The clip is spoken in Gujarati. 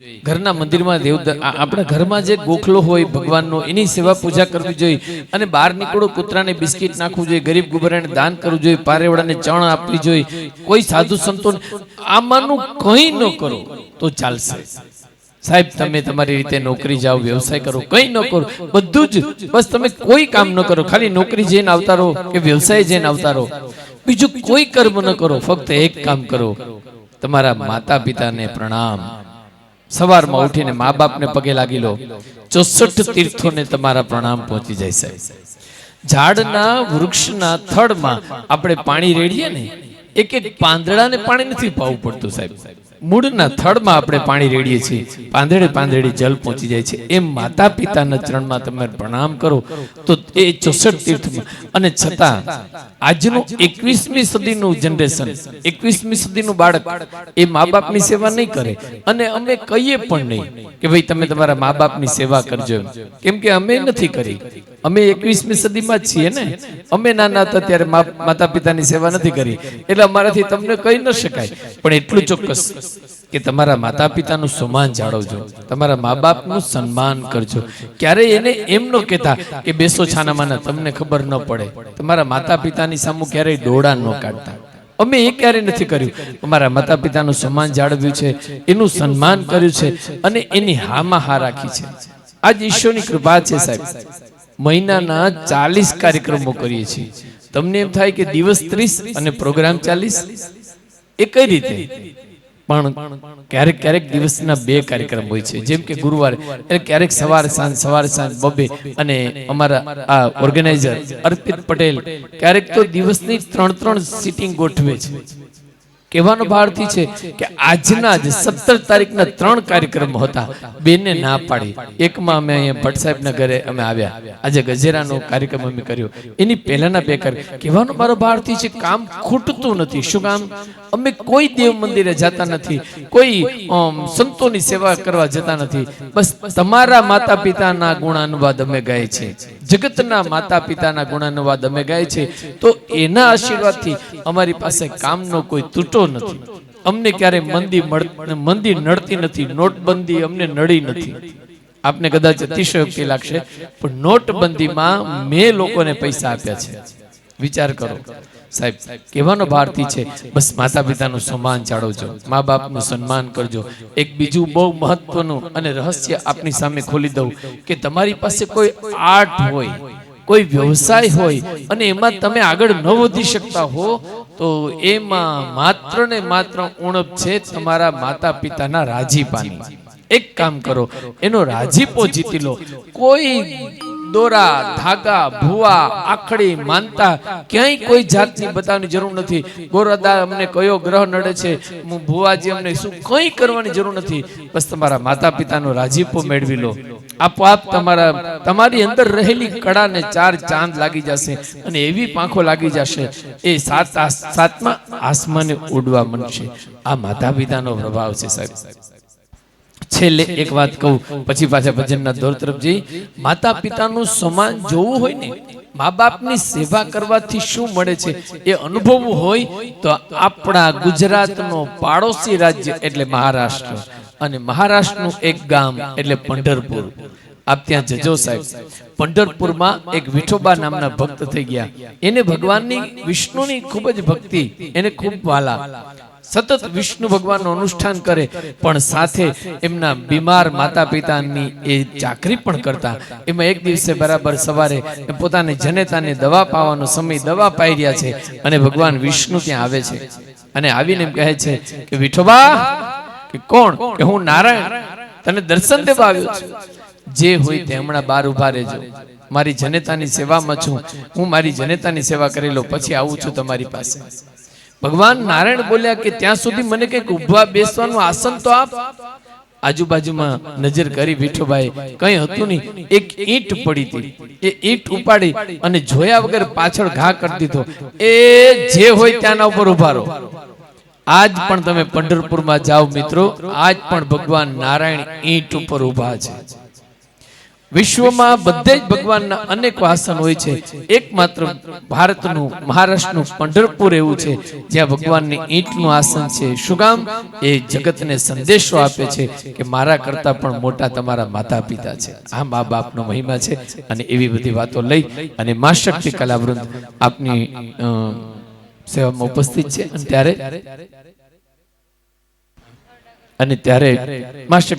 ઘરના મંદિરમાં દેવ આપણા ઘરમાં જે ગોખલો હોય ભગવાનનો એની સેવા પૂજા કરવી જોઈએ અને બહાર નીકળો કૂતરાને બિસ્કિટ નાખવું જોઈએ, ગરીબ ગુબરાને દાન કરવું જોઈએ, પારેવડાને ચણ આપવી જોઈએ, કોઈ સાધુ સંતો આમાંનું કંઈ ન કરો તો ચાલશે. સાહેબ તમે તમારી રીતે નોકરી જાઓ, વ્યવસાય કરો, કંઈ ન કરો, બધું જ બસ તમે કોઈ કામ ન કરો, ખાલી નોકરી જઈને આવતા રહો કે વ્યવસાય જઈને આવતા રહો, બીજું કોઈ કર્મ ન કરો, ફક્ત એક કામ કરો, તમારા માતા પિતાને પ્રણામ. સવારમાં ઉઠીને મા બાપને પગે લાગી લો, 64 તીર્થોને તમારા પ્રણામ પહોંચી જાય. સાહેબ ઝાડના વૃક્ષના થડમાં આપણે પાણી રેડીએ ને, એક એક પાંદડાને પાણી નથી પાવું પડતું. સાહેબ મૂળના થડમાં આપણે પાણી રેડીએ છીએ, પાંદડે પાંદડે જલ પહોંચી જાય છે. એમ માતા પિતાના ચરણમાં તમે પ્રણામ કરો તો એ 64 તીર્થમાં. અને છતાં આજનું 21મી સદીનું જનરેશન, 21મી સદીનું બાળક એ મા બાપની સેવા નહીં કરે. અને અમે કહીએ પણ નહીં કે ભાઈ તમે તમારા મા બાપની સેવા કરજો, કેમ કે અમે નથી કરી. અમે 21મી સદીમાં જ છીએ ને. અમે નાના હતા ત્યારે માતા પિતાની સેવા નથી કરી, એટલે અમારાથી તમને કહી ન શકાય. પણ એટલું ચોક્કસ કે તમારા માતા પિતાનું સન્માન જાળવજો, તમારા મા બાપનું સન્માન કરજો. ક્યારેય એને એમ ન કહેતા કે બેસો છાનામાના, તમને ખબર ન પડે. તમારા માતા પિતાની સામે ક્યારેય દોડા ન કાઢતા. અમે એ ક્યારેય નથી કર્યું. અમારા માતા પિતાનું સન્માન જાળવ્યું છે, એનું સન્માન કર્યું છે અને એની હામાં હા રાખી છે. આજ ઈશ્વરની કૃપા છે. સાહેબ મહિનાના 40 કાર્યક્રમો કરીએ છીએ. તમને એમ થાય કે દિવસ 30 અને પ્રોગ્રામ 40, એ કઈ રીતે? પણ ક્યારેક ક્યારેક દિવસના 2 કાર્યક્રમ હોય છે, જેમ કે ગુરુવારે, એટલે ક્યારેક સવાર સાંજ બબે. અને અમારા આ ઓર્ગેનાઇઝર અર્પિત પટેલ ક્યારેક તો દિવસની 3 સીટિંગ ગોઠવે છે. કહેવાનો ભાવથી છે કે આજના જ 17 તારીખના 3 કાર્યક્રમો હતા, 2 ને ના પાડી. એકમાં અમે અહીંયા ભટ્ટ સાહેબના ઘરે અમે આવ્યા, આજે ગજેરાનો કાર્યક્રમ અમે કર્યો. એની પહેલાના 2 કાર્યક્રમ. કહેવાનો મારો ભાવથી છે કામ ખૂટતું નથી. શું કામ? અમે કોઈ દેવ મંદિરે જતા નથી, કોઈ સંતોની સેવા કરવા જતા નથી. બસ તમારા માતા પિતાના ગુણાનુવાદ અમે ગાય છે, જગતના માતા પિતાના ગુણાનુવાદ અમે ગાય છે. તો એના આશીર્વાદથી અમારી પાસે કામનો કોઈ તૂટો નથી. અમને ક્યારે મંદી નડતી નથી, નોટબંધી અમને નડી નથી. આપને કદાચ અતિશયોક્તિ લાગશે, પણ નોટબંધીમાં મેં લોકોને પૈસા આપ્યા છે. વિચાર કરો સાહેબ. કહેવાનો ભારતી છે બસ માતા પિતાનું સન્માન જાળવજો, મા બાપનું સન્માન કરજો. એક બીજું બહુ મહત્વનું અને રહસ્ય આપની સામે ખોલી દઉં કે તમારી પાસે કોઈ આર્ટ હોય, કોઈ વ્યવસાય હોય અને એમાં તમે આગળ ન વધી શકતા હો, તો એમાં માત્ર ને માત્ર ઉણપ છે તમારા માતા પિતાના રાજીપાની. એક કામ કરો, એનો રાજીપો જીતી લો. કોઈ દોરા ધાગા ભુવા આખડી માનતા ક્યાંય કોઈ જાતની બતાવવાની જરૂર નથી. ગોરદા અમને કયો ગ્રહ નડે છે, ભુવાજી અમને શું, કંઈ કરવાની જરૂર નથી. બસ તમારા માતા પિતાનો રાજીપો મેળવી લો. આપોઆપ તમારી અંદર રહેલી કળાને 4 ચાંદ લાગી જશે અને એવી પાંખો લાગી જશે, એ 7મા આસમાને ઉડવા માંડશે. આ માતા પિતાનો પ્રભાવ છે. સાહેબ છેલ્લે એક વાત કહું, પછી પાછા ભજનના દોર તરફ જઈ. માતા પિતાનું સન્માન જોવું હોય ને, મા બાપની સેવા કરવાથી શું મળે છે એ અનુભવવું હોય તો આપણા ગુજરાતનો પાડોશી રાજ્ય એટલે મહારાષ્ટ્ર, અને મહારાષ્ટ્રનું એક ગામ એટલે પંઢરપુર. આપ ત્યાં જજો સાહેબ. પંઢરપુરમાં એક વિઠોબા નામના ભક્ત થઈ ગયા. એને ભગવાનની વિષ્ણુની ખૂબ જ ભક્તિ, એને ખૂબ વાલા. સતત વિષ્ણુ ભગવાનનું અનુષ્ઠાન કરે, પણ સાથે એમના બીમાર માતા પિતાની એ ચાકરી પણ કરતા. એમાં એક દિવસે બરાબર સવારે પોતાની જનેતાને દવા પાવાનો સમય, દવા પાઈ રહ્યા છે અને ભગવાન વિષ્ણુ ત્યાં આવે છે. અને આવીને એમ કહે છે કે વિઠોબા, કે કોણ? કે હું નારાયણ, તને દર્શન દેવા આવ્યો છું. જે હોય તે હમણાં બહાર ઉભા રહેજો, મારી જનેતાની સેવામાં છું, હું મારી જનેતાની સેવા કરી લો, પછી આવું છું તમારી પાસે. ભગવાન નારાયણ બોલ્યા કે ત્યાં સુધી મને કંઈક ઉભા બેસવાનું આસન તો આપ. આજુબાજુમાં નજર કરી વિઠોબાએ, કંઈ હતું નહીં, એક ઈંટ પડી હતી. એ ઈંટ ઉપાડી અને જોયા વગર પાછળ ઘા કરી દીધો. એ જે હોય ત્યાંના ઉપર ઉભા રહો. આજ પણ તમે પંઢરપુરમાં જાઓ મિત્રો, આજ પણ ભગવાન નારાયણ ઈંટ ઉપર ઉભા છે. વિશ્વમાં બધે જ ભગવાનના અનેક આસન હોય છે, એકમાત્ર ભારતનું મહારાષ્ટ્રનું પંઢરપુર એવું છે જ્યાં ભગવાનની ઈંટનું આસન છે. શું કામ? એ જગતને સંદેશો આપે છે કે મારા કરતા પણ મોટા તમારા માતા પિતા છે. આ મા બાપનો મહિમા છે. અને એવી બધી વાતો લઈ અને મા શક્તિ કલાવૃંદ આપની સેવામાં ઉપસ્થિત છે. અને ત્યારે મા શક્તિ